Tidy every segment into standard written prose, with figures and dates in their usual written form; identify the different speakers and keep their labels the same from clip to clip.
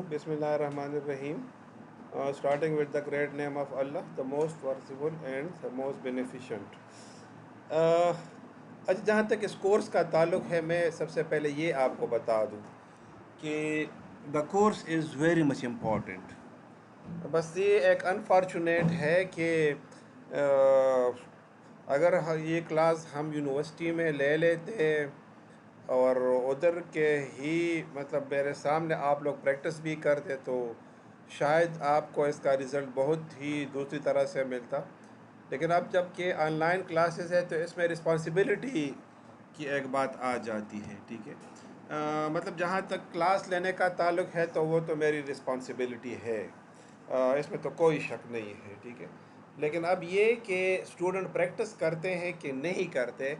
Speaker 1: Bismillahirrahmanirrahim. Starting with the great name of Allah, the most merciful and the most beneficent. اچھا، جہاں تک اس course کا تعلق ہے میں سب سے پہلے یہ آپ کو بتا دوں کہ the course is very much important. بس یہ ایک انفارچونیٹ ہے کہ اگر یہ کلاس ہم یونیورسٹی میں لے لیتے اور ادھر کے ہی مطلب میرے سامنے آپ لوگ پریکٹس بھی کرتے تو شاید آپ کو اس کا رزلٹ بہت ہی دوسری طرح سے ملتا. لیکن اب جب کہ آن لائن کلاسز ہے تو اس میں رسپانسبلٹی کی ایک بات آ جاتی ہے. ٹھیک ہے، مطلب جہاں تک کلاس لینے کا تعلق ہے تو وہ تو میری رسپانسبلٹی ہے، اس میں تو کوئی شک نہیں ہے. ٹھیک ہے، لیکن اب یہ کہ اسٹوڈنٹ پریکٹس کرتے ہیں کہ نہیں کرتے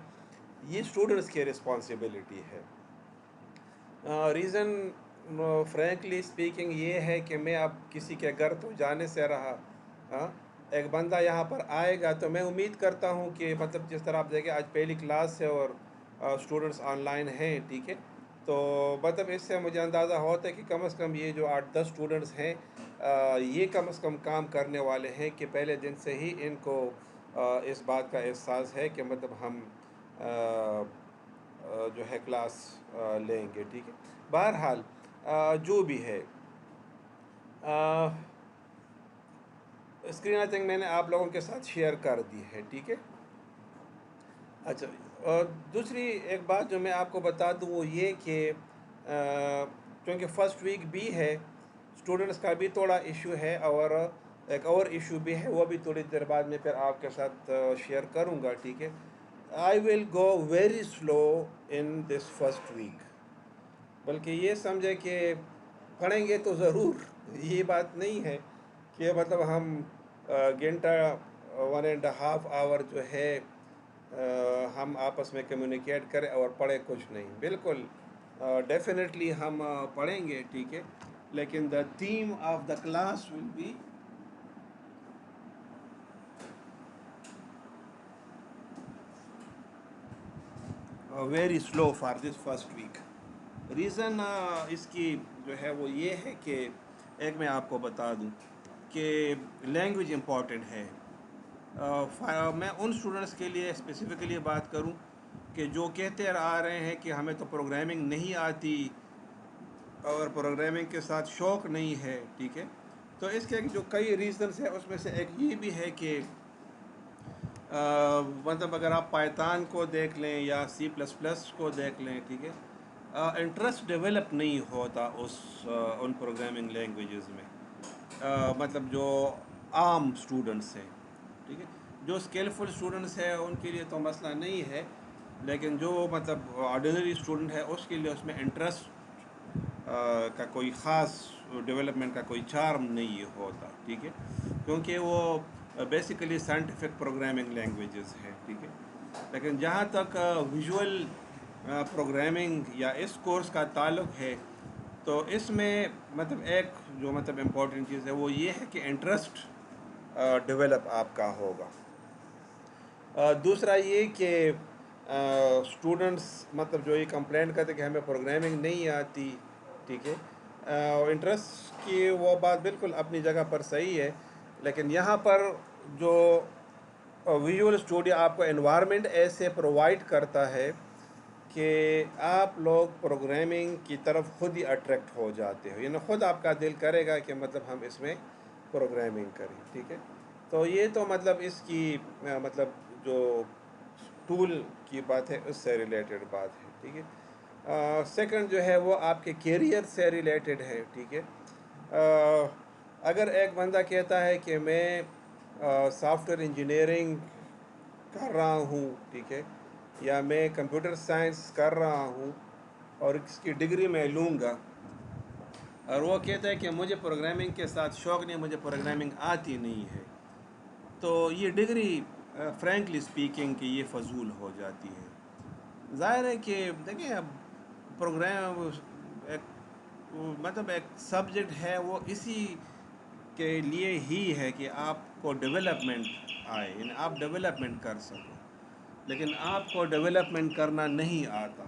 Speaker 1: یہ اسٹوڈنٹس کی رسپانسبلٹی ہے. ریزن فرینکلی اسپیکنگ یہ ہے کہ میں اب کسی کے گھر تو جانے سے رہا. ہاں، ایک بندہ یہاں پر آئے گا تو میں امید کرتا ہوں کہ مطلب جس طرح آپ دیکھیں آج پہلی کلاس ہے اور اسٹوڈنٹس آن لائن ہیں. ٹھیک ہے، تو مطلب اس سے مجھے اندازہ ہوتا ہے کہ کم از کم یہ جو 8-10 اسٹوڈنٹس ہیں یہ کم از کم کام کرنے والے ہیں کہ پہلے دن سے ہی ان کو اس بات کا احساس ہے کہ مطلب ہم جو ہے کلاس لیں گے. ٹھیک ہے، بہرحال جو بھی ہے اسکرین آئی تھنک میں نے آپ لوگوں کے ساتھ شیئر کر دی ہے. ٹھیک ہے، اچھا، اور دوسری ایک بات جو میں آپ کو بتا دوں وہ یہ کہ چونکہ فرسٹ ویک بھی ہے اسٹوڈنٹس کا بھی تھوڑا ایشو ہے، اور ایک اور ایشو بھی ہے وہ بھی تھوڑی دیر بعد میں پھر آپ کے ساتھ شیئر کروں گا. ٹھیک ہے، I will go very slow in this first week. بلکہ یہ سمجھے کہ پڑھیں گے تو ضرور، یہ بات نہیں ہے کہ مطلب ہم گھنٹہ 1.5 آور جو ہے ہم آپس میں کمیونیکیٹ کریں اور پڑھیں کچھ نہیں. بالکل ڈیفینیٹلی ہم پڑھیں گے. ٹھیک ہے، لیکن the theme of the class will be very slow for this first week. Reason اس کی جو ہے وہ یہ ہے کہ ایک میں آپ کو بتا دوں کہ لینگویج امپورٹنٹ ہے. میں ان اسٹوڈنٹس کے لیے اسپیسیفکلی بات کروں کہ جو کہتے آ رہے ہیں کہ ہمیں تو پروگرامنگ نہیں آتی اور پروگرامنگ کے ساتھ شوق نہیں ہے. ٹھیک ہے، تو اس کے جو کئی ریزنس ہیں اس میں سے ایک یہ بھی ہے کہ مطلب اگر آپ پائتان کو دیکھ لیں یا C++ کو دیکھ لیں. ٹھیک ہے، انٹرسٹ ڈیولپ نہیں ہوتا ان پروگرامنگ لینگویجز میں. مطلب جو عام اسٹوڈنٹس ہیں، ٹھیک ہے، جو اسکلفل اسٹوڈنٹس ہیں ان کے لیے تو مسئلہ نہیں ہے، لیکن جو مطلب آرڈینری اسٹوڈنٹ ہے اس کے لیے اس میں انٹرسٹ کا کوئی خاص ڈیولپمنٹ کا کوئی چارم نہیں ہوتا. ٹھیک ہے، کیونکہ وہ بیسیکلی سائنٹیفک پروگرامنگ لینگویجز ہیں. ٹھیک ہے، لیکن جہاں تک ویژول پروگرامنگ یا اس کورس کا تعلق ہے تو اس میں مطلب ایک جو مطلب امپورٹنٹ چیز ہے وہ یہ ہے کہ انٹرسٹ ڈیولپ آپ کا ہوگا. دوسرا یہ کہ اسٹوڈنٹس مطلب جو یہ کمپلینٹ کرتے کہ ہمیں پروگرامنگ نہیں آتی. ٹھیک ہے، انٹرسٹ کی وہ بات بالکل اپنی جگہ پر صحیح ہے، لیکن یہاں پر جو ویژول اسٹوڈیو آپ کو انوائرمنٹ ایسے پرووائڈ کرتا ہے کہ آپ لوگ پروگرامنگ کی طرف خود ہی اٹریکٹ ہو جاتے ہو، یعنی خود آپ کا دل کرے گا کہ مطلب ہم اس میں پروگرامنگ کریں. ٹھیک ہے، تو یہ تو مطلب اس کی مطلب جو ٹول کی بات ہے اس سے ریلیٹڈ بات ہے. ٹھیک ہے، سیکنڈ جو ہے وہ آپ کے کیریئر سے ریلیٹڈ ہے. ٹھیک ہے، اگر ایک بندہ کہتا ہے کہ میں سافٹ ویئر انجینئرنگ کر رہا ہوں، ٹھیک ہے، یا میں کمپیوٹر سائنس کر رہا ہوں اور اس کی ڈگری میں لوں گا، اور وہ کہتا ہے کہ مجھے پروگرامنگ کے ساتھ شوق نہیں، مجھے پروگرامنگ آتی نہیں ہے، تو یہ ڈگری فرینکلی اسپیکنگ کہ یہ فضول ہو جاتی ہے. ظاہر ہے کہ دیکھیں اب پروگرام ایک مطلب ایک سبجیکٹ ہے وہ اسی کے لیے ہی ہے کہ آپ کو ڈیولپمنٹ آئے، یعنی آپ ڈیولپمنٹ کر سکو. لیکن آپ کو ڈیولپمنٹ کرنا نہیں آتا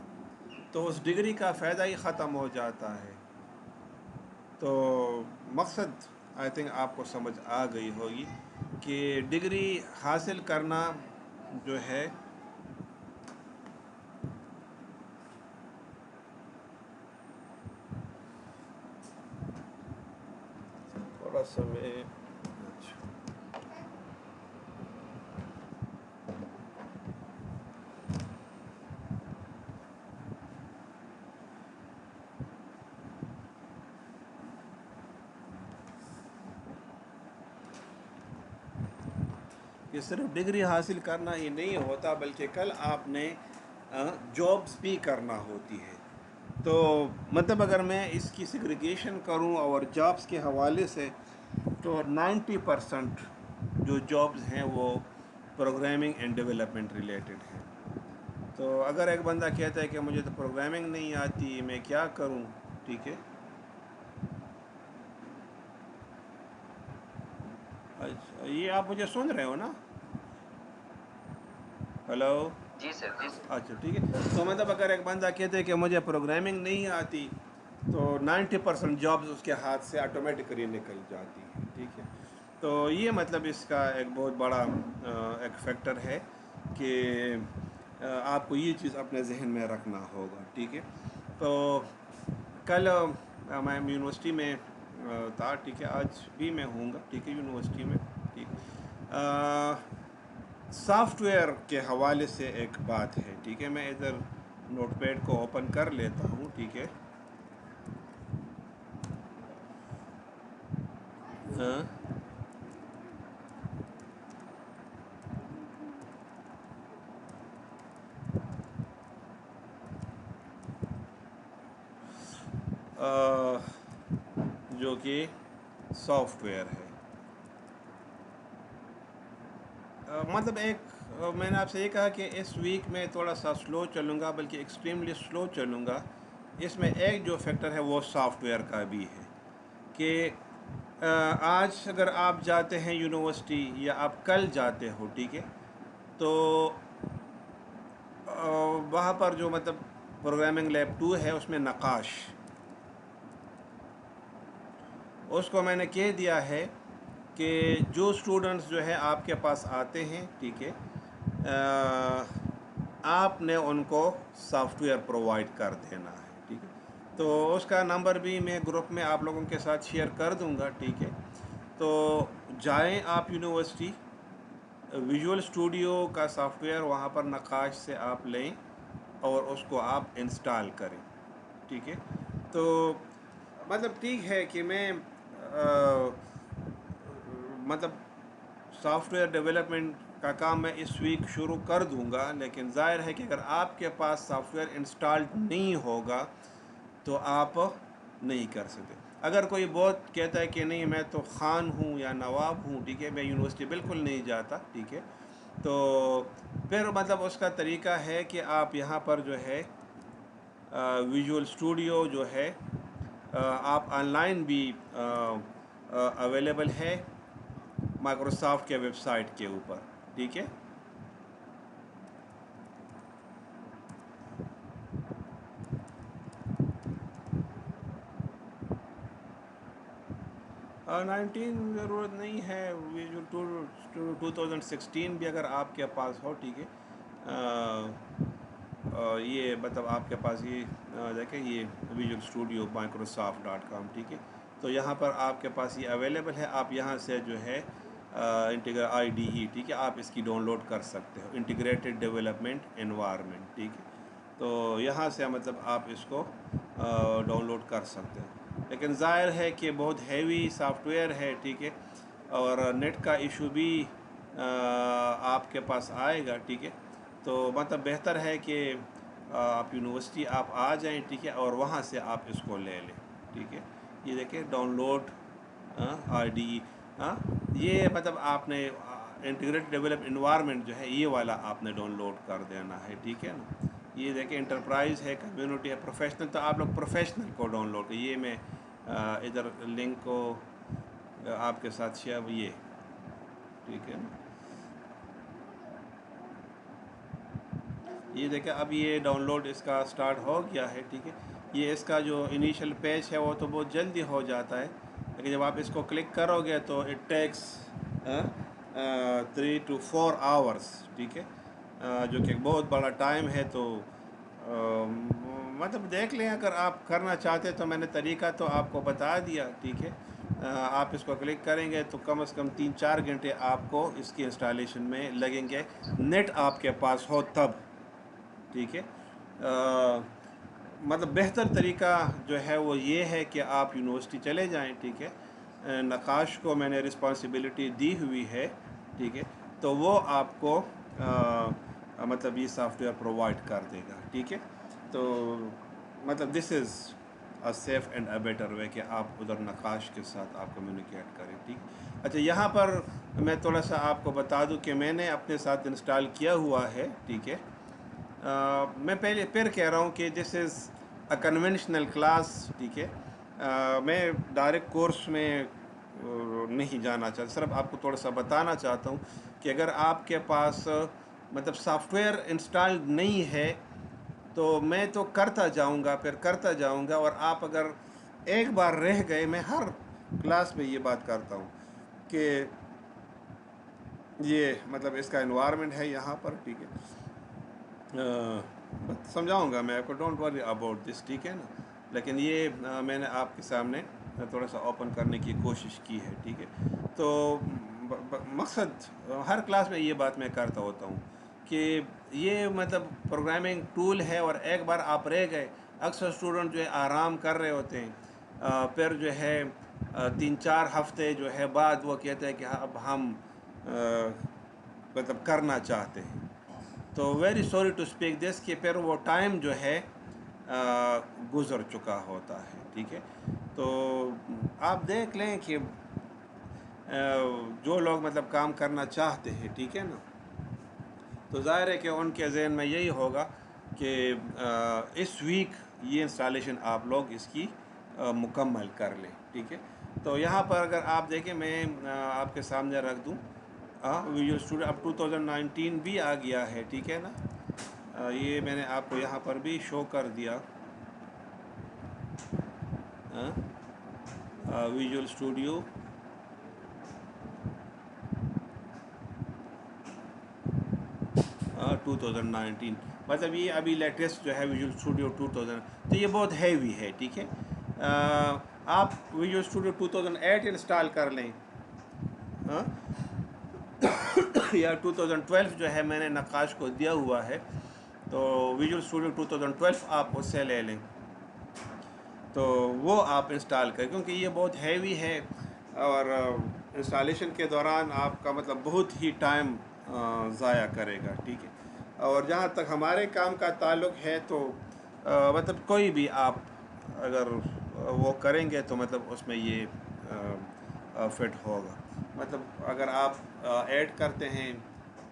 Speaker 1: تو اس ڈگری کا فائدہ ہی ختم ہو جاتا ہے. تو مقصد آئی تھنک آپ کو سمجھ آ گئی ہوگی کہ ڈگری حاصل کرنا جو ہے تھوڑا سا میں یہ صرف ڈگری حاصل کرنا ہی نہیں ہوتا بلکہ کل آپ نے جابس بھی کرنا ہوتی ہے. تو مطلب اگر میں اس کی سیگریگیشن کروں اور جابس کے حوالے سے تو 90% جو جابس ہیں وہ پروگرامنگ اینڈ ڈیولپمنٹ ریلیٹڈ ہیں. تو اگر ایک بندہ کہتا ہے کہ مجھے تو پروگرامنگ نہیں آتی میں کیا کروں, ٹھیک ہے, اچھا یہ آپ مجھے سن رہے ہو نا؟ ہلو,
Speaker 2: جی سر, جی سر.
Speaker 1: اچھا ٹھیک ہے. تو مطلب اگر ایک بندہ کہتے ہے کہ مجھے پروگرامنگ نہیں آتی تو 90% جابز اس کے ہاتھ سے آٹومیٹکلی نکل جاتی ہیں, ٹھیک ہے. تو یہ مطلب اس کا ایک بہت بڑا ایک فیکٹر ہے کہ آپ کو یہ چیز اپنے ذہن میں رکھنا ہوگا, ٹھیک ہے. تو کل میں یونیورسٹی میں تھا, ٹھیک ہے, آج بھی میں ہوں گا, ٹھیک ہے, یونیورسٹی میں, ٹھیک. سافٹ ویئر کے حوالے سے ایک بات ہے, ٹھیک ہے. میں ادھر نوٹ پیڈ کو اوپن کر لیتا ہوں, ٹھیک ہے. جو کہ سافٹ ویئر ہے, مطلب میں نے آپ سے یہ کہا کہ اس ویک میں تھوڑا سا سلو چلوں گا, بلکہ ایکسٹریملی سلو چلوں گا. اس میں ایک جو فیکٹر ہے وہ سافٹ ویئر کا بھی ہے کہ آج اگر آپ جاتے ہیں یونیورسٹی یا آپ کل جاتے ہو, ٹھیک ہے, تو وہاں پر جو مطلب پروگرامنگ لیب 2 ہے اس میں نقاش, اس کو میں نے کہہ دیا ہے کہ جو اسٹوڈنٹس جو ہے آپ کے پاس آتے ہیں, ٹھیک ہے, آپ نے ان کو سافٹ ویئر پرووائڈ کر دینا ہے, ٹھیک ہے. تو اس کا نمبر بھی میں گروپ میں آپ لوگوں کے ساتھ شیئر کر دوں گا, ٹھیک ہے. تو جائیں آپ یونیورسٹی, ویژول اسٹوڈیو کا سافٹ ویئر وہاں پر نقاش سے آپ لیں اور اس کو آپ انسٹال کریں, ٹھیک ہے. تو مطلب ٹھیک ہے کہ میں مطلب سافٹ ویئر ڈیولپمنٹ کا کام میں اس ویک شروع کر دوں گا, لیکن ظاہر ہے کہ اگر آپ کے پاس سافٹ ویئر انسٹالڈ نہیں ہوگا تو آپ نہیں کر سکتے. اگر کوئی بہت کہتا ہے کہ نہیں میں تو خان ہوں یا نواب ہوں, ٹھیک ہے, میں یونیورسٹی بالکل نہیں جاتا, ٹھیک ہے, تو پھر مطلب اس کا طریقہ ہے کہ آپ یہاں پر جو ہے ویژول اسٹوڈیو جو ہے آپ آن لائن بھی اویلیبل ہے مائکروسافٹ کے ویب سائٹ کے اوپر, ٹھیک ہے. 19 ضرورت نہیں ہے, ویژول 2016 بھی اگر آپ کے پاس ہو, ٹھیک ہے. یہ مطلب آپ کے پاس یہ دیکھیں یہ ویژول اسٹوڈیو microsoft.com, ٹھیک ہے. تو یہاں پر آپ کے پاس یہ اویلیبل ہے, آپ یہاں سے جو ہے IDE, ٹھیک ہے, آپ اس کی ڈاؤن لوڈ کر سکتے ہو, انٹیگریٹڈ ڈیولپمنٹ انوائرمنٹ, ٹھیک ہے. تو یہاں سے مطلب آپ اس کو ڈاؤن لوڈ کر سکتے ہیں, لیکن ظاہر ہے کہ بہت ہیوی سافٹ ویئر ہے, ٹھیک ہے, اور نیٹ کا ایشو بھی آپ کے پاس آئے گا, ٹھیک ہے. تو مطلب بہتر ہے کہ آپ یونیورسٹی آپ آ جائیں, ٹھیک ہے, اور وہاں سے آپ اس کو لے لیں, ٹھیک ہے. یہ دیکھیں ڈاؤن لوڈ IDE, یہ مطلب آپ نے انٹیگریٹڈ ڈیولپ انوائرمنٹ جو ہے یہ والا آپ نے ڈاؤن لوڈ کر دینا ہے, ٹھیک ہے نا. یہ دیکھیں انٹرپرائز ہے, کمیونٹی ہے, پروفیشنل, تو آپ لوگ پروفیشنل کو ڈاؤن لوڈ کریں. یہ میں ادھر لنک کو آپ کے ساتھ شیئر, یہ ٹھیک ہے نا. یہ دیکھیں اب یہ ڈاؤن لوڈ اس کا سٹارٹ ہو گیا ہے, ٹھیک ہے. یہ اس کا جو انیشل پیج ہے وہ تو بہت جلدی ہو جاتا ہے، لیکن جب آپ اس کو کلک کرو گے تو اٹ ٹیکس 3 to 4 hours، ٹھیک ہے، جو کہ ایک بہت بڑا ٹائم ہے۔ تو مطلب دیکھ لیں، اگر آپ کرنا چاہتے تو میں نے طریقہ تو آپ کو بتا دیا، ٹھیک ہے۔ آپ اس کو کلک کریں گے تو کم از کم 3-4 گھنٹے آپ کو اس کی انسٹالیشن میں لگیں گے، نیٹ آپ کے پاس ہو تب، ٹھیک ہے۔ مطلب بہتر طریقہ جو ہے وہ یہ ہے کہ آپ یونیورسٹی چلے جائیں، ٹھیک ہے۔ نقاش کو میں نے رسپانسبلٹی دی ہوئی ہے، ٹھیک ہے، تو وہ آپ کو مطلب یہ سافٹ ویئر پرووائڈ کر دے گا، ٹھیک ہے۔ تو مطلب this is a safe and a better way کہ آپ ادھر نقاش کے ساتھ آپ کمیونیکیٹ کریں، ٹھیک۔ اچھا، یہاں پر میں تھوڑا سا آپ کو بتا دوں کہ میں نے اپنے ساتھ انسٹال کیا ہوا ہے، ٹھیک ہے۔ میں پہلے پھر کہہ رہا ہوں کہ دس از اے کنونشنل کلاس، ٹھیک ہے۔ میں ڈائریکٹ کورس میں نہیں جانا چاہتا، صرف آپ کو تھوڑا سا بتانا چاہتا ہوں کہ اگر آپ کے پاس مطلب سافٹ ویئر انسٹالڈ نہیں ہے تو میں تو کرتا جاؤں گا، پھر کرتا جاؤں گا، اور آپ اگر ایک بار رہ گئے، میں ہر کلاس میں یہ بات کرتا ہوں کہ یہ مطلب اس کا انوائرمنٹ ہے یہاں پر، ٹھیک ہے۔ سمجھاؤں گا میں آپ کو، ڈونٹ وری اباؤٹ دس، ٹھیک ہے نا۔ لیکن یہ میں نے آپ کے سامنے تھوڑا سا اوپن کرنے کی کوشش کی ہے، ٹھیک ہے۔ تو مقصد ہر کلاس میں یہ بات میں کرتا ہوتا ہوں کہ یہ مطلب پروگرامنگ ٹول ہے، اور ایک بار آپ رہ گئے، اکثر اسٹوڈنٹ جو ہے آرام کر رہے ہوتے ہیں، پھر جو ہے 3-4 ہفتے جو ہے بعد وہ کہتے ہیں کہ اب ہم مطلب کرنا چاہتے ہیں، تو ویری سوری ٹو اسپیک دس کہ پھر وہ ٹائم جو ہے گزر چکا ہوتا ہے، ٹھیک ہے۔ تو آپ دیکھ لیں کہ جو لوگ مطلب کام کرنا چاہتے ہیں، ٹھیک ہے نا، تو ظاہر ہے کہ ان کے ذہن میں یہی ہوگا کہ اس ویک یہ انسٹالیشن آپ لوگ اس کی مکمل کر لیں، ٹھیک ہے۔ تو یہاں پر اگر آپ دیکھیں، میں آپ کے سامنے رکھ دوں، ویژول اسٹوڈیو اب 2019 بھی آ گیا ہے، ٹھیک ہے نا۔ یہ میں نے آپ کو یہاں پر بھی شو کر دیا، ویژول اسٹوڈیو 2019، مطلب یہ ابھی لیٹسٹ جو ہے ویژول اسٹوڈیو 2000، تو یہ بہت ہیوی ہے، ٹھیک ہے۔ آپ ویژول اسٹوڈیو 2008 انسٹال کر لیں، یا 2012 جو ہے میں نے نقاش کو دیا ہوا ہے، تو ویژول اسٹوڈیو 2012 آپ اس سے لے لیں، تو وہ آپ انسٹال کریں، کیونکہ یہ بہت ہیوی ہے، اور انسٹالیشن کے دوران آپ کا مطلب بہت ہی ٹائم ضائع کرے گا، ٹھیک ہے۔ اور جہاں تک ہمارے کام کا تعلق ہے تو مطلب کوئی بھی آپ اگر وہ کریں گے تو مطلب اس میں یہ فٹ ہوگا۔ مطلب اگر آپ 8 کرتے ہیں،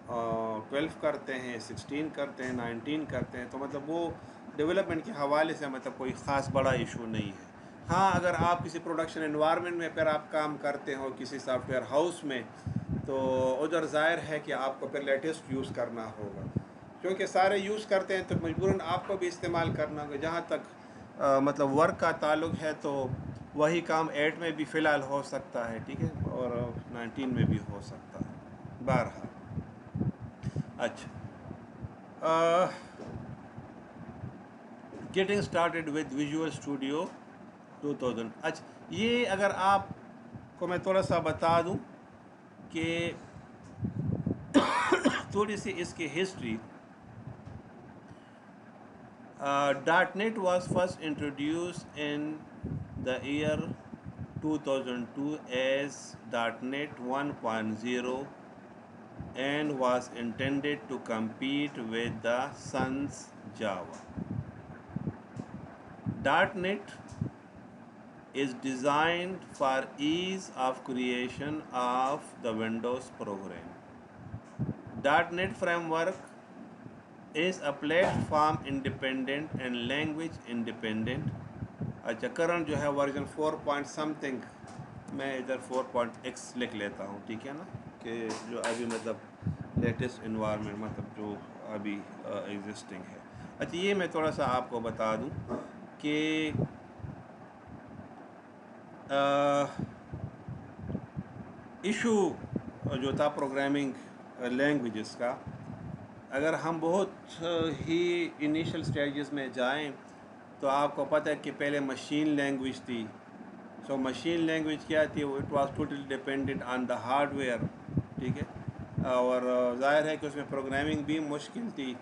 Speaker 1: 12 کرتے ہیں، 16 کرتے ہیں، 19 کرتے ہیں، تو مطلب وہ ڈیولپمنٹ کے حوالے سے مطلب کوئی خاص بڑا ایشو نہیں ہے۔ ہاں، اگر آپ کسی پروڈکشن انوائرمنٹ میں پھر آپ کام کرتے ہو کسی سافٹ ویئر ہاؤس میں، تو ادھر ظاہر ہے کہ آپ کو پھر لیٹسٹ یوز کرنا ہوگا، کیونکہ سارے یوز کرتے ہیں تو مجبوراً آپ کو بھی استعمال کرنا ہوگا۔ جہاں تک مطلب ورک کا تعلق ہے تو وہی کام 8 میں بھی فی الحال ہو سکتا ہے، ٹھیک ہے، اور 19 میں بھی ہو سکتا ہے، بہرحال۔ اچھا، getting started with visual studio 2000۔ اچھا، یہ اگر آپ کو میں تھوڑا سا بتا دوں کہ تھوڑی سی اس کی history, dot net was first introduce in the year 2002 as .NET 1.0 and was intended to compete with the Sun's Java. .NET is designed for ease of creation of the Windows program. .NET framework is a platform independent and language independent. اچھا، current جو ہے version 4 point something, میں ادھر 4.x لکھ لیتا ہوں، ٹھیک ہے نا، کہ جو ابھی مطلب لیٹسٹ انوائرمنٹ مطلب جو ابھی ایگزسٹنگ ہے۔ اچھا، یہ میں تھوڑا سا آپ کو بتا دوں کہ ایشو جو تھا پروگرامنگ لینگویجز کا، اگر ہم بہت ہی انیشل سٹیجز میں جائیں تو آپ کو پتہ ہے کہ پہلے مشین لینگویج تھی. سو مشین لینگویج کیا تھی؟ It was totally dependent on the hard where. ٹھیک ہے، اور ظاہر ہے کہ اس میں پروگرامنگ بھی مشکل تھی.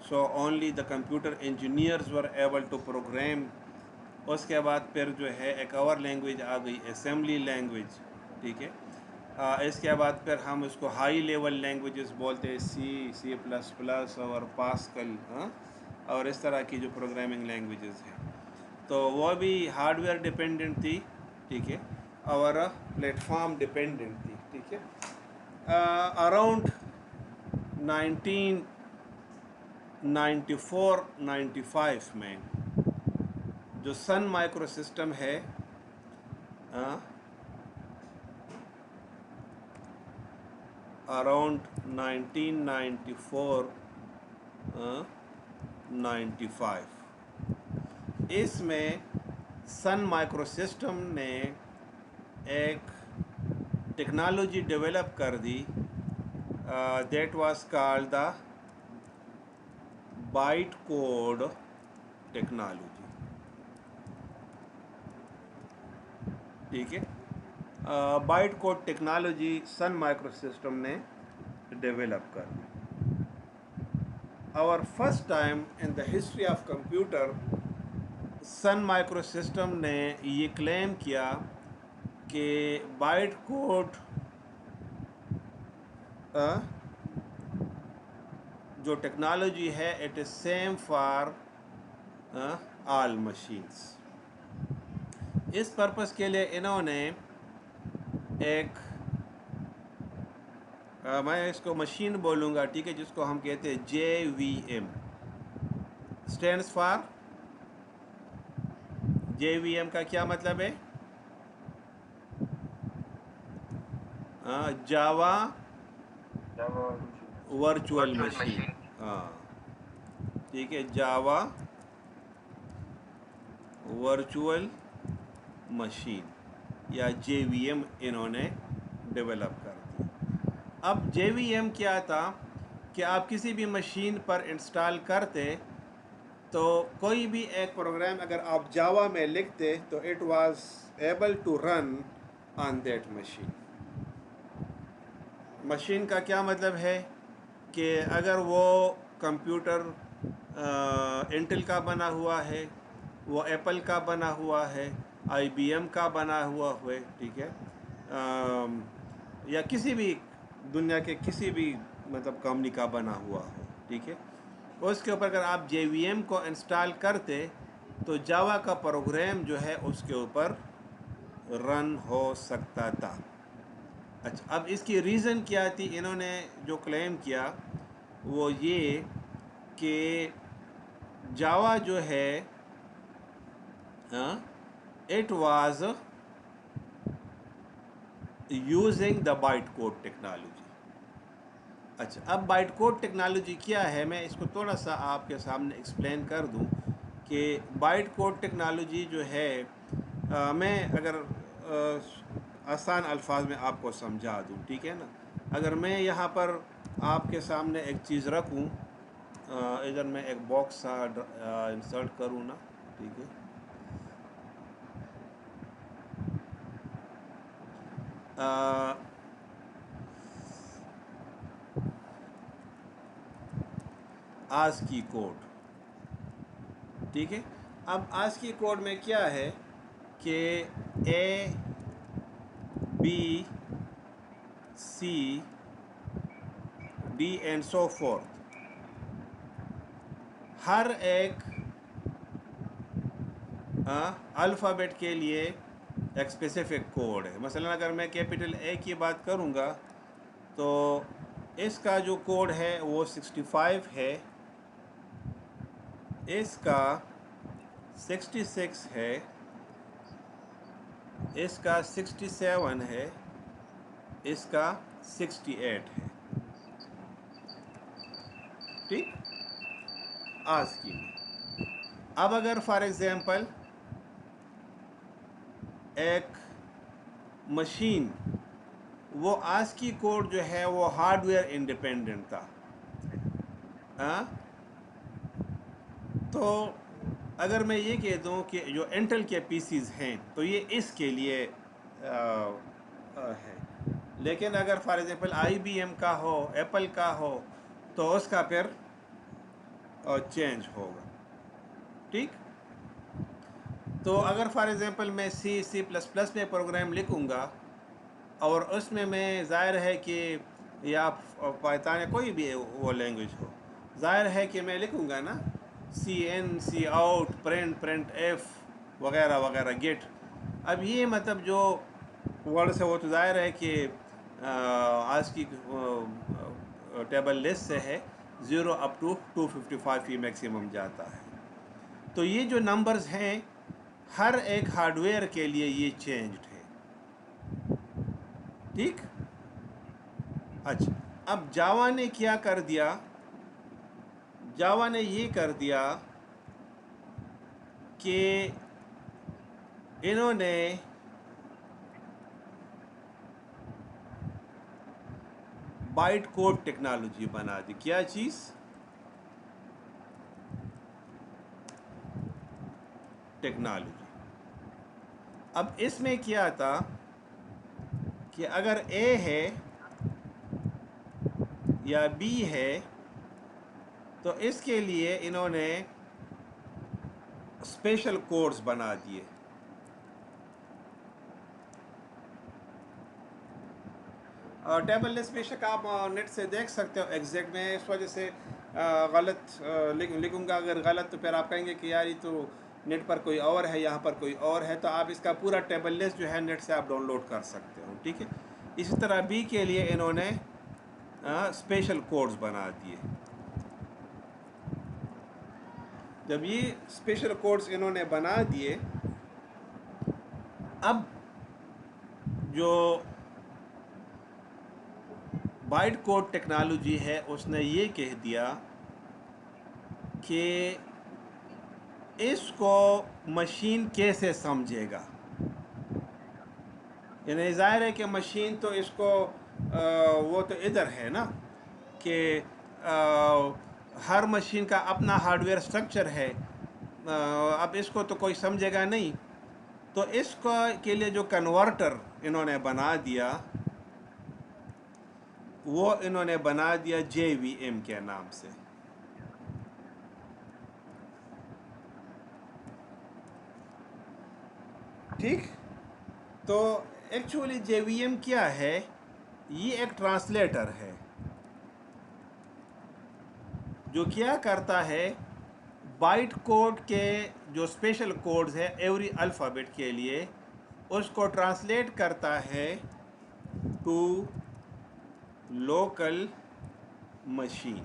Speaker 1: So only the computer engineers were able to program. اس کے بعد پھر جو ہے ایک اور لینگویج آ گئی، اسمبلی لینگویج. ٹھیک ہے، اس کے بعد پھر ہم اس کو ہائی لیول لینگویجز بولتے ہیں، سی پلس پلس اور پاسکل، اور اس طرح کی جو پروگرامنگ لینگویجز ہیں. تو وہ بھی ہارڈ ویئر ڈپینڈنٹ تھی. ٹھیک ہے، اور پلیٹ فارم ڈپینڈنٹ تھی. ٹھیک ہے، اراؤنڈ 1994-95 میں جو سن مائکرو سسٹم ہے، اراؤنڈ 1994-95، اس میں سن مائکرو سسٹم نے ایک ٹیکنالوجی ڈیولپ کر دی، that was called the byte code technology. ٹھیک ہے، byte code technology Sun micro system نے ڈیولپ کر دی. اور first time in the history of computer Sun micro system نے یہ کلیم کیا کہ بائٹ کوڈ جو ٹیکنالوجی ہے it is same for all machines. اس پرپس کے لیے انہوں نے ایک میں اس کو مشین بولوں گا، ٹھیک ہے، جس کو ہم کہتے ہیں JVM، اسٹینڈس فار JVM کا کیا مطلب ہے؟ Java virtual machine. ہاں ٹھیک ہے، جاوا ورچوئل مشین یا JVM انہوں نے ڈیولپ کر دی. اب JVM کیا تھا کہ آپ کسی بھی مشین پر انسٹال کرتے تو کوئی بھی ایک پروگرام اگر آپ جاوا میں لکھتے تو it was able to run on that machine. Machine کا کیا مطلب ہے کہ اگر وہ کمپیوٹر انٹل کا بنا ہوا ہے، وہ ایپل کا بنا ہوا ہے، IBM کا بنا ہوا ہے، ٹھیک ہے، یا کسی بھی دنیا کے کسی بھی مطلب کمپنی کا بنا ہوا ہو، ٹھیک ہے، اس کے اوپر اگر آپ JVM کو انسٹال کرتے تو جاوا کا پروگرام جو ہے اس کے اوپر رن ہو سکتا تھا. اچھا، اب اس کی ریزن کیا تھی؟ انہوں نے جو کلیم کیا وہ یہ کہ جاوا جو ہے it was using the byte code technology. اچھا، اب بائٹ کوڈ ٹیکنالوجی کیا ہے؟ میں اس کو تھوڑا سا آپ کے سامنے ایکسپلین کر دوں کہ بائٹ کوڈ ٹیکنالوجی جو ہے، میں اگر آسان الفاظ میں آپ کو سمجھا دوں، ٹھیک ہے نا. اگر میں یہاں پر آپ کے سامنے ایک چیز رکھوں، ادھر میں ایک باکس سا انسرٹ کروں نا، ٹھیک ہے، آج کی کوڈ، ٹھیک ہے. اب آج کی کوڈ میں کیا ہے کہ ABCD اینڈ سو فورتھ، ہر ایک الفابیٹ کے لیے ایک اسپیسیفک کوڈ ہے. مثلا اگر میں کیپٹل A کی بات کروں گا تو اس کا جو کوڈ ہے وہ 65 ہے، اس کا 66 ہے، اس کا 67 ہے، اس کا 68 ہے. ٹھیک، آج کی میں اب اگر فار ایگزامپل ایک مشین، وہ آج کی کوڈ جو ہے وہ ہارڈ ویئر انڈیپینڈنٹ تھا، ہاں، تو اگر میں یہ کہہ دوں کہ جو انٹل کے پی سیز ہیں تو یہ اس کے لیے ہے، لیکن اگر for example I B M کا ہو، ایپل کا ہو، تو اس کا پھر چینج ہوگا، ٹھیک. تو اگر فار ایگزامپل میں سی پلس پلس میں پروگرام لکھوں گا، اور اس میں ظاہر ہے کہ یا پائتان یا کوئی بھی وہ لینگویج ہو، ظاہر ہے کہ میں لکھوں گا نا سی N, C out, print F وغیرہ وغیرہ گیٹ. اب یہ مطلب جو ورڈ سے وہ تو ظاہر ہے کہ آج کی ٹیبل لسٹ سے ہے 0 اپ ٹو 255 ہی میکسیمم جاتا ہے. تو یہ جو نمبرز ہیں ہر ایک ہارڈ ویئر کے لیے یہ چینجڈ ہے، ٹھیک. اچھا، اب جاوا نے کیا کر دیا، جاوا نے یہ کر دیا کہ انہوں نے بائٹ کوڈ ٹیکنالوجی بنا دی. کیا چیز؟ ٹیکنالوجی. اب اس میں کیا تھا کہ اگر اے ہے یا بی ہے تو اس کے لیے انہوں نے اسپیشل کوڈز بنا دیے. ٹیبل لسٹ بے شک آپ نیٹ سے دیکھ سکتے ہو ایگزیکٹ. میں اس وجہ سے غلط لکھوں گا، اگر غلط تو پھر آپ کہیں گے کہ یار یہ تو نیٹ پر کوئی اور ہے، یہاں پر کوئی اور ہے. تو آپ اس کا پورا ٹیبل لسٹ جو ہے نیٹ سے آپ ڈاؤن لوڈ کر سکتے ہو، ٹھیک ہے. اسی طرح بی کے لیے انہوں نے اسپیشل کوڈز بنا دیے. جب یہ اسپیشل کوڈز انہوں نے بنا دیے، اب جو بائٹ کوڈ ٹیکنالوجی ہے اس نے یہ کہہ دیا کہ اس کو مشین کیسے سمجھے گا. یعنی ظاہر ہے کہ مشین تو اس کو وہ تو ادھر ہے نا کہ ہر مشین کا اپنا ہارڈ ویئر اسٹرکچر ہے. اب اس کو تو کوئی سمجھے گا نہیں، تو اس کو کے لیے جو کنورٹر انہوں نے بنا دیا وہ انہوں نے بنا دیا جے وی ایم کے نام سے. ٹھیک. تو ایکچولی جے وی ایم کیا ہے؟ یہ ایک ٹرانسلیٹر ہے جو کیا کرتا ہے، بائٹ کوڈ کے جو اسپیشل کوڈز ہے ایوری الفابیٹ کے لیے، اس کو ٹرانسلیٹ کرتا ہے to local machine.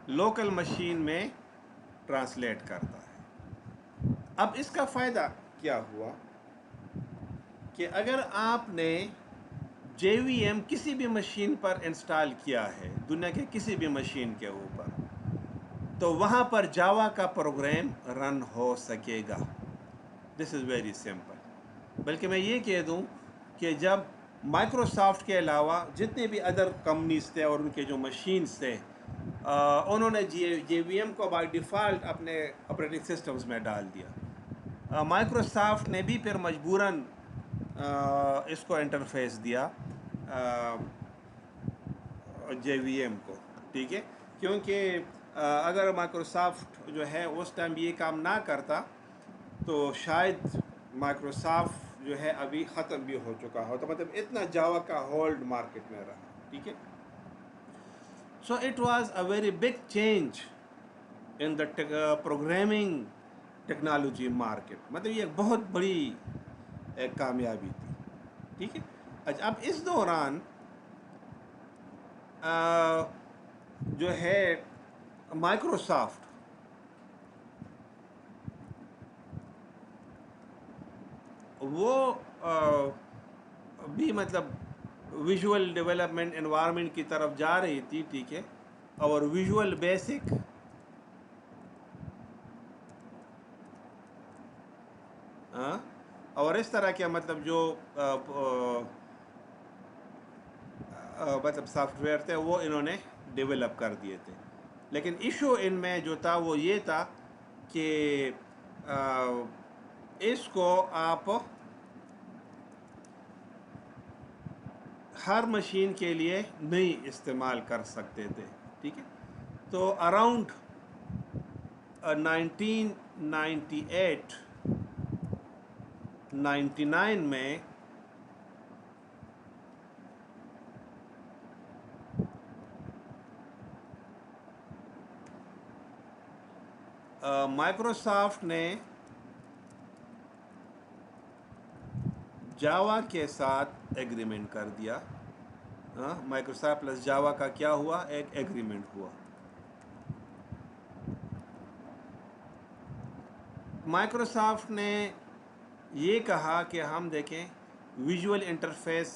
Speaker 1: Local machine میں ٹرانسلیٹ کرتا ہے. اب اس کا فائدہ کیا ہوا کہ اگر آپ نے جے وی ایم کسی بھی مشین پر انسٹال کیا ہے، دنیا کے کسی بھی مشین کے اوپر، تو وہاں پر جاوا کا پروگرام رن ہو سکے گا. دس از ویری سمپل. بلکہ میں یہ کہہ دوں کہ جب مائکروسافٹ کے علاوہ جتنے بھی ادر کمپنیز تھے اور ان کے جو مشینز تھے، انہوں نے جے وی ایم کو بائی ڈیفالٹ اپنے آپریٹنگ سسٹمز میں ڈال دیا. مائکروسافٹ نے بھی پھر مجبوراً اس کو انٹرفیس دیا جے وی ایم کو، ٹھیک ہے. کیونکہ اگر مائکروسافٹ جو ہے اس ٹائم یہ کام نہ کرتا تو شاید مائکروسافٹ جو ہے ابھی ختم بھی ہو چکا ہو. تو مطلب اتنا جاوا کا ہولڈ مارکیٹ میں رہا، ٹھیک ہے. So it was a very big change in the programming technology market. مطلب یہ ایک بہت بڑی ایک کامیابی تھی، ٹھیک ہے. اچھا، اب اس دوران جو ہے مائکروسافٹ وہ بھی مطلب ویژول ڈیولپمنٹ انوائرمنٹ کی طرف جا رہی تھی، ٹھیک ہے. اور ویژول بیسک اور اس طرح کے مطلب جو مطلب سافٹ ویئر تھے وہ انہوں نے ڈیولپ کر دیے تھے. لیکن ایشو ان میں جو تھا وہ یہ تھا کہ اس کو آپ ہر مشین کے لیے نہیں استعمال کر سکتے تھے. ٹھیک ہے. تو اراؤنڈ 1998 99 میں مائکروسافٹ نے جاوا کے ساتھ ایگریمنٹ کر دیا. مائکروسافٹ پلس جاوا کا کیا ہوا؟ ایک ایگریمنٹ ہوا. مائکروسافٹ نے یہ کہا کہ ہم دیکھیں ویژول انٹرفیس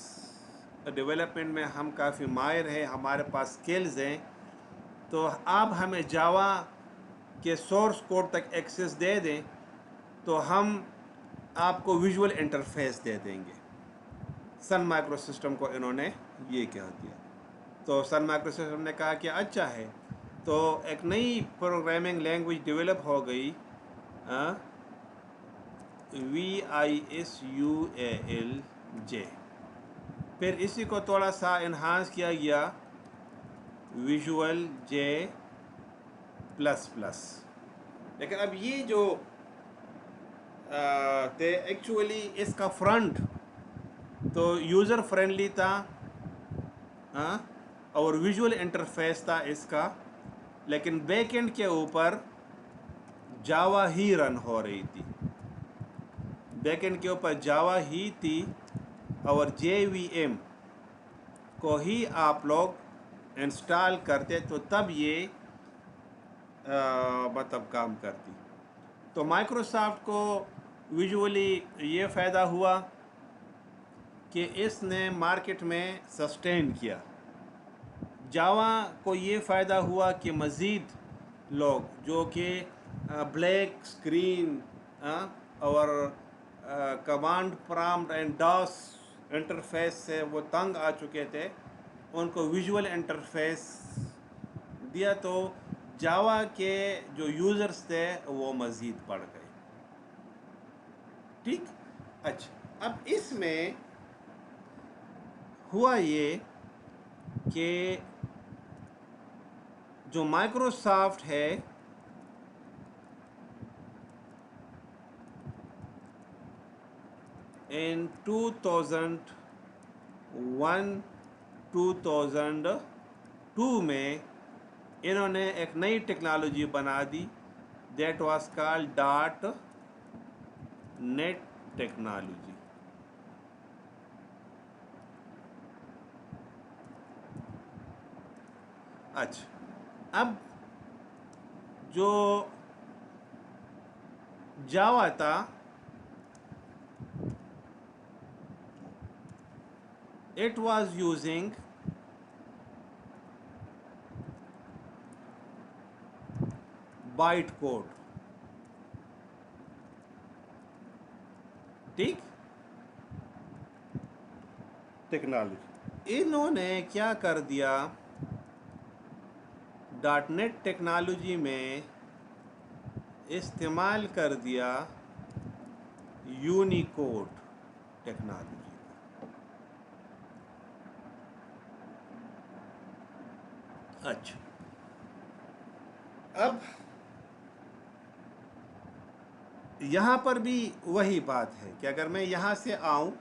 Speaker 1: ڈیولپمنٹ میں ہم کافی ماہر ہیں، ہمارے پاس سکلز ہیں، تو آپ ہمیں جاوا کے سورس کوڈ تک ایکسیس دے دیں تو ہم آپ کو ویژول انٹرفیس دے دیں گے. سن مائکرو سسٹم کو انہوں نے یہ کہہ دیا. تو سن مائکرو سسٹم نے کہا کہ اچھا ہے. تو ایک نئی پروگرامنگ لینگویج ڈیولپ ہو گئی، VISUAL. پھر اسی کو تھوڑا سا انہانس کیا گیا ویژول جے پلس پلس. لیکن اب یہ جو تھے ایکچولی اس کا فرنٹ تو یوزر فرینڈلی تھا اور ویژول انٹرفیس تھا اس کا، لیکن بیک اینڈ کے اوپر جاوا ہی رن ہو رہی تھی. بیک اینڈ کے اوپر جاوا ہی تھی اور JVM کو ہی آپ لوگ انسٹال کرتے تو تب یہ مطلب کام کرتی. تو مائکروسافٹ کو ویژولی یہ فائدہ ہوا کہ اس نے مارکیٹ میں سسٹین کیا. جاوا کو یہ فائدہ ہوا کہ مزید لوگ جو کہ بلیک اسکرین اور command prompt and DOS interface سے وہ تنگ آ چکے تھے، ان کو ویژول انٹرفیس دیا تو جاوا کے جو یوزرز تھے وہ مزید بڑھ گئے. ٹھیک. اچھا، اب اس میں ہوا یہ کہ جو مائکروسافٹ ہے ان 2001 2002 میں انہوں نے ایک نئی ٹیکنالوجی بنا دی، that was call dot net technology. اچھا، اب جو جاوا تھا it was using byte code. ٹھیک. ٹیکنالوجی انہوں نے کیا کر دیا، ڈاٹ نیٹ ٹیکنالوجی میں استعمال کر دیا یونیکوڈ ٹیکنالوجی. اچھا، اب یہاں پر بھی وہی بات ہے کہ اگر میں یہاں سے آؤں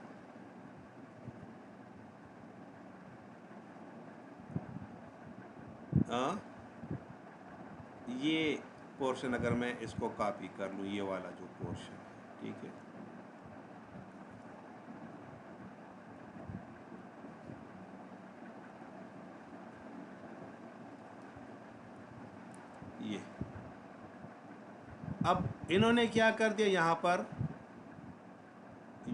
Speaker 1: یہ پورشن، اگر میں اس کو کاپی کر لوں، یہ والا جو پورشن ہے، ٹھیک ہے، یہ اب انہوں نے کیا کر دیا، یہاں پر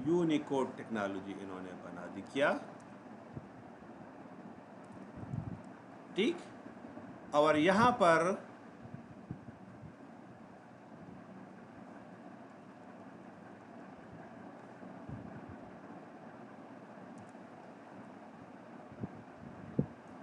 Speaker 1: یونیکوڈ ٹیکنالوجی انہوں نے بنا دی. کیا؟ ٹھیک. اور یہاں پر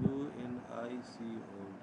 Speaker 1: UNICOD,